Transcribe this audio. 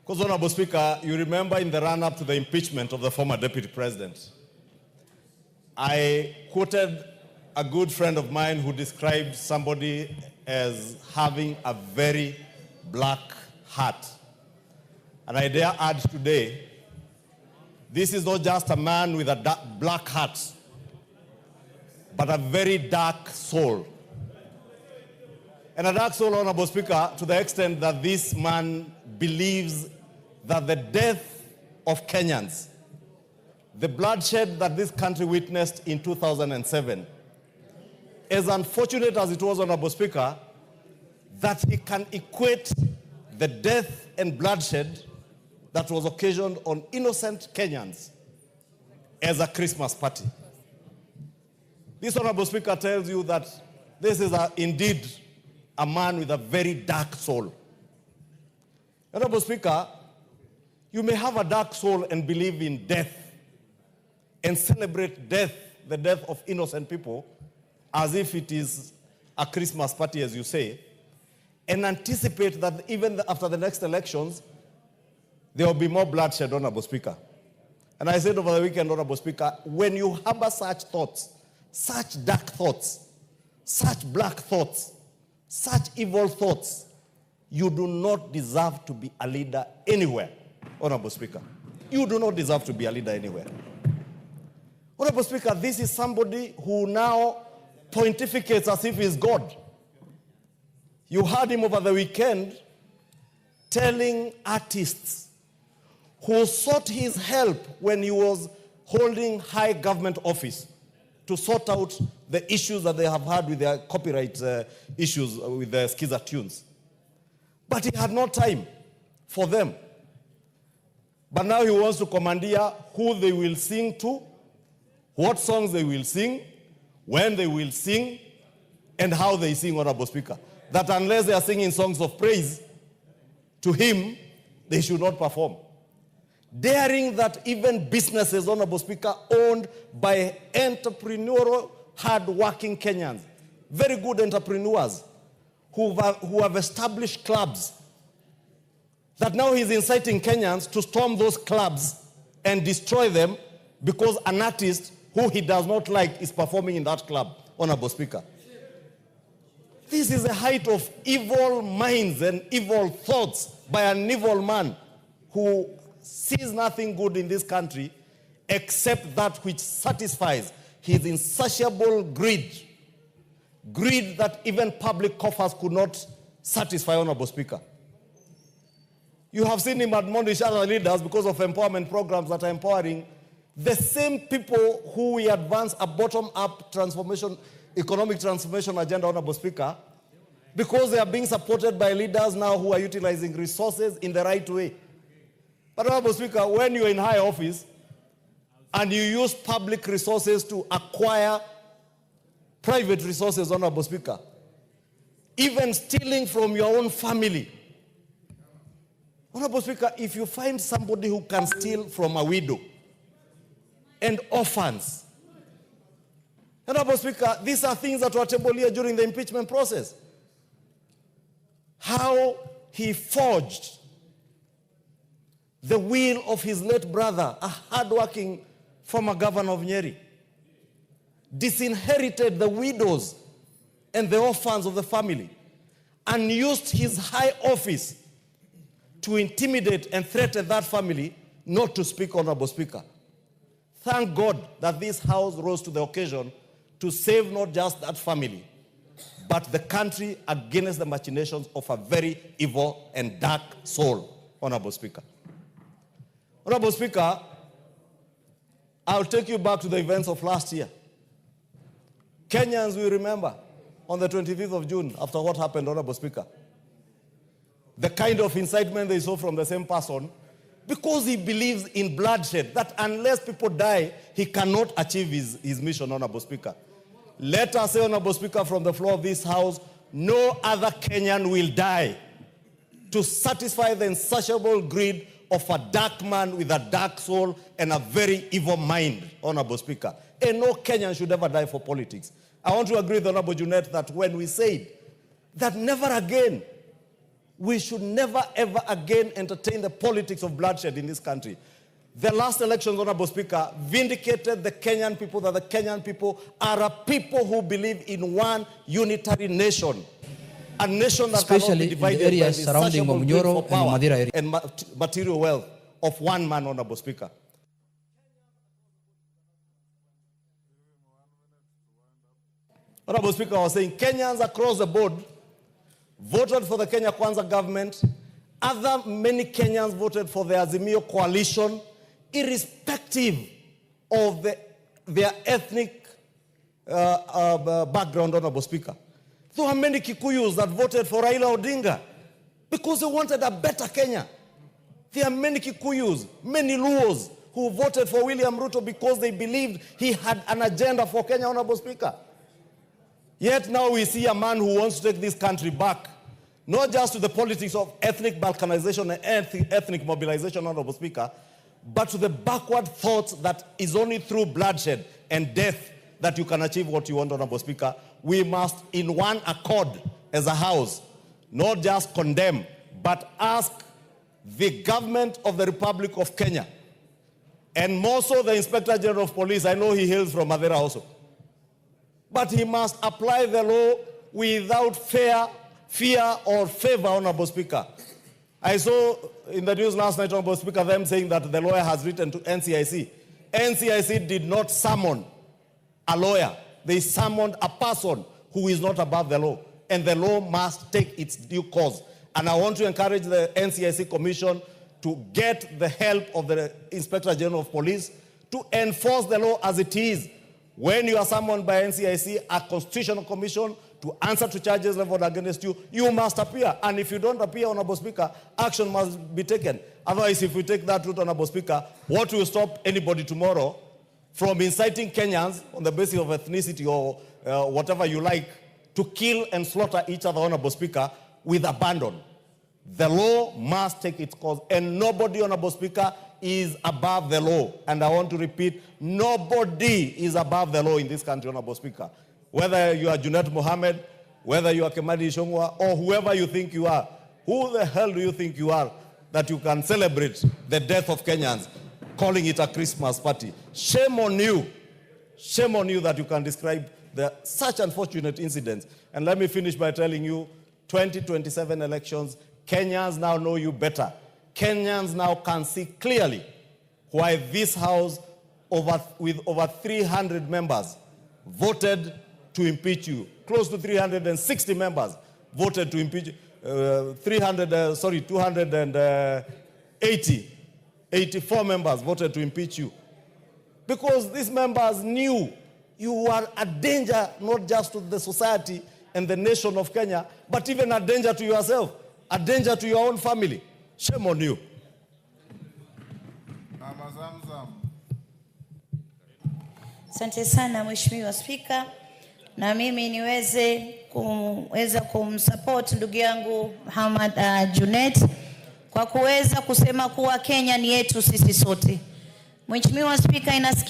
Because, Honorable Speaker, you remember in the run-up to the impeachment of the former Deputy President, I quoted a good friend of mine who described somebody as having a very black heart. And I dare add today, this is not just a man with a black heart, but a very dark soul. And a dark soul, Honorable Speaker, to the extent that this man believes that the death of Kenyans, the bloodshed that this country witnessed in 2007, as unfortunate as it was, Honorable Speaker, that he can equate the death and bloodshed that was occasioned on innocent Kenyans as a Christmas party. This, Honorable Speaker, tells you that this is indeed a man with a very dark soul. Honorable Speaker, you may have a dark soul and believe in death and celebrate death, the death of innocent people, as if it is a Christmas party, as you say, and anticipate that even after the next elections, there will be more bloodshed, Honorable Speaker. And I said over the weekend, Honorable Speaker, when you harbor such thoughts, such dark thoughts, such black thoughts, such evil thoughts, you do not deserve to be a leader anywhere, Honorable Speaker. You do not deserve to be a leader anywhere. Honorable Speaker, this is somebody who now pontificates as if he's God. You heard him over the weekend telling artists who sought his help when he was holding high government office to sort out the issues that they have had with their copyright issues with the Skiza tunes. But he had no time for them. But now he wants to commandeer who they will sing to, what songs they will sing, when they will sing, and how they sing, Honorable Speaker. That unless they are singing songs of praise to him, they should not perform. Daring that even businesses, Honorable Speaker, owned by entrepreneurial, hard-working Kenyans, very good entrepreneurs who have established clubs, that now he's inciting Kenyans to storm those clubs and destroy them because an artist who he does not like is performing in that club, Honorable Speaker. This is a height of evil minds and evil thoughts by an evil man who sees nothing good in this country except that which satisfies his insatiable greed. Greed that even public coffers could not satisfy, Honorable Speaker. You have seen him admonish other leaders because of empowerment programs that are empowering the same people who we advance a bottom-up transformation, economic transformation agenda, Honorable Speaker, because they are being supported by leaders now who are utilizing resources in the right way. But, Honorable Speaker, when you're in high office and you use public resources to acquire private resources, Honorable Speaker, even stealing from your own family. Honorable Speaker, if you find somebody who can steal from a widow and orphans, Honorable Speaker, these are things that were tabled here during the impeachment process. How he forged the will of his late brother, a hard-working former governor of Nyeri, disinherited the widows and the orphans of the family, and used his high office to intimidate and threaten that family not to speak, Honorable Speaker. Thank God that this House rose to the occasion to save not just that family, but the country against the machinations of a very evil and dark soul, Honorable Speaker. Honorable Speaker, I'll take you back to the events of last year. Kenyans will remember on the 25th of June, after what happened, Honorable Speaker, the kind of incitement they saw from the same person, because he believes in bloodshed, that unless people die, he cannot achieve his mission, Honorable Speaker. Let us say, Honorable Speaker, from the floor of this House, no other Kenyan will die to satisfy the insatiable greed of a dark man with a dark soul and a very evil mind, Honorable Speaker. And no Kenyan should ever die for politics. I want to agree with Honorable Junet that when we said that never again We should never ever again entertain the politics of bloodshed in this country. The last elections, Honorable Speaker, vindicated the Kenyan people that the Kenyan people are a people who believe in one unitary nation. A nation that cannot be divided by the insatiable greed for power and material wealth of one man, Honorable Speaker. Honorable Speaker, I was saying Kenyans across the board voted for the Kenya Kwanza government. Many Kenyans voted for the Azimio coalition, irrespective of their ethnic background, Honorable Speaker. There were many Kikuyus that voted for Raila Odinga because they wanted a better Kenya. There are many Kikuyus, many Luos who voted for William Ruto because they believed he had an agenda for Kenya, Honorable Speaker. Yet now we see a man who wants to take this country back, not just to the politics of ethnic balkanization and ethnic mobilization, Honorable Speaker, but to the backward thoughts that is only through bloodshed and death that you can achieve what you want, Honorable Speaker. We must, in one accord as a House, not just condemn, but ask the government of the Republic of Kenya, and more so the Inspector General of Police. I know he hails from Madera also. But he must apply the law without fear or favor, Honorable Speaker. I saw in the news last night, Honorable Speaker, them saying that the lawyer has written to NCIC. NCIC did not summon a lawyer. They summoned a person who is not above the law. And the law must take its due course. And I want to encourage the NCIC Commission to get the help of the Inspector General of Police to enforce the law as it is. When you are summoned by NCIC, a constitutional commission, to answer to charges leveled against you, you must appear. And if you don't appear, Honorable Speaker, action must be taken. Otherwise, if we take that route, Honorable Speaker, what will stop anybody tomorrow from inciting Kenyans on the basis of ethnicity or whatever you like to kill and slaughter each other, Honorable Speaker, with abandon? The law must take its course, and nobody, Honorable Speaker, is above the law. And I want to repeat, nobody is above the law in this country, Honorable Speaker. Whether you are Junet Mohammed, whether you are Kimani Ichung'wah, or whoever you think you are, who the hell do you think you are that you can celebrate the death of Kenyans, calling it a Christmas party? Shame on you. Shame on you that you can describe such unfortunate incidents. And let me finish by telling you, 2027 elections, Kenyans now know you better. Kenyans now can see clearly why this House, with over 300 members, voted to impeach you. Close to 360 members voted to impeach, 284 members voted to impeach you. Because these members knew you were a danger, not just to the society and the nation of Kenya, but even a danger to yourself, a danger to your own family. Shame on you. Asante sana Mheshimiwa Spika, na mimi niweze kumsupport ndugu yangu Muhammad Junet kwa kuweza kusema kuwa Kenya ni yetu sisi sote. Mheshimiwa Spika, inasikitisha